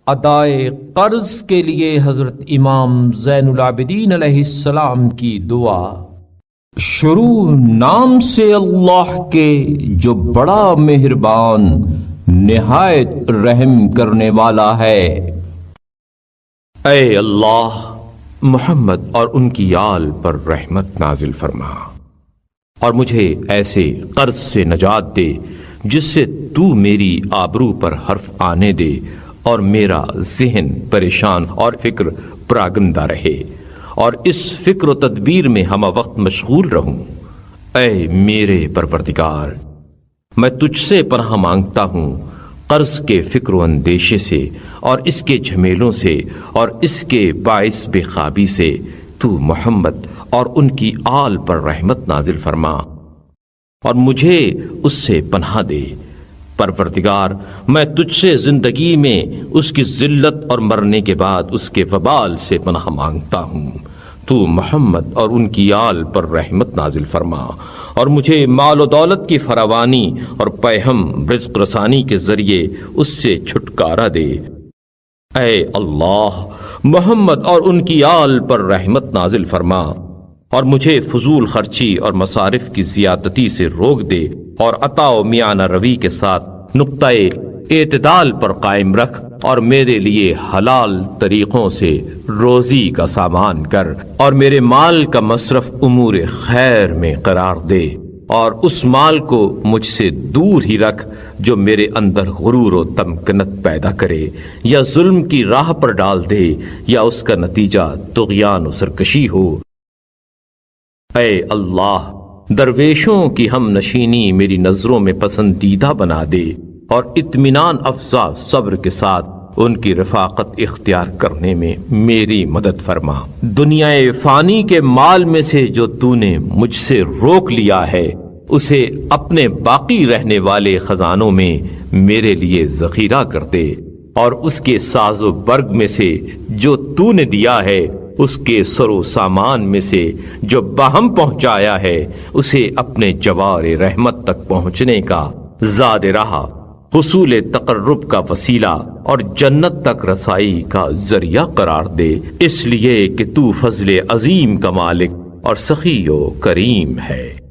ادائے قرض کے لیے حضرت امام زین العابدین علیہ السلام کی دعا۔ شروع نام سے اللہ کے جو بڑا مہربان نہایت رحم کرنے والا ہے۔ اے اللہ، محمد اور ان کی آل پر رحمت نازل فرما اور مجھے ایسے قرض سے نجات دے جس سے تو میری آبرو پر حرف آنے دے اور میرا ذہن پریشان اور فکر پراگندہ رہے اور اس فکر و تدبیر میں ہمہ وقت مشغول رہوں۔ اے میرے پروردگار، میں تجھ سے پناہ مانگتا ہوں قرض کے فکر و اندیشے سے اور اس کے جھمیلوں سے اور اس کے باعث بے خوابی سے۔ تو محمد اور ان کی آل پر رحمت نازل فرما اور مجھے اس سے پناہ دے۔ پروردگار، میں تجھ سے زندگی میں اس کی ذلت اور مرنے کے بعد اس کے وبال سے پناہ مانگتا ہوں۔ تو محمد اور ان کی آل پر رحمت نازل فرما اور مجھے مال و دولت کی فراوانی اور پیہم رزق رسانی کے ذریعے اس سے چھٹکارا دے۔ اے اللہ، محمد اور ان کی آل پر رحمت نازل فرما اور مجھے فضول خرچی اور مصارف کی زیادتی سے روک دے اور عطا و میانہ روی کے ساتھ نقطۂ اعتدال پر قائم رکھ اور میرے لیے حلال طریقوں سے روزی کا سامان کر اور میرے مال کا مصرف امور خیر میں قرار دے اور اس مال کو مجھ سے دور ہی رکھ جو میرے اندر غرور و تمکنت پیدا کرے یا ظلم کی راہ پر ڈال دے یا اس کا نتیجہ طغیان و سرکشی ہو۔ اے اللہ، درویشوں کی ہم نشینی میری نظروں میں پسندیدہ بنا دے اور اطمینان افزا صبر کے ساتھ ان کی رفاقت اختیار کرنے میں میری مدد فرما۔ دنیا فانی کے مال میں سے جو تو نے مجھ سے روک لیا ہے اسے اپنے باقی رہنے والے خزانوں میں میرے لیے ذخیرہ کر دے اور اس کے ساز و برگ میں سے جو تو نے دیا ہے اس کے سر و سامان میں سے جو باہم پہنچایا ہے اسے اپنے جوار رحمت تک پہنچنے کا زاد رہا، حصول تقرب کا وسیلہ اور جنت تک رسائی کا ذریعہ قرار دے، اس لیے کہ تو فضل عظیم کا مالک اور سخی و کریم ہے۔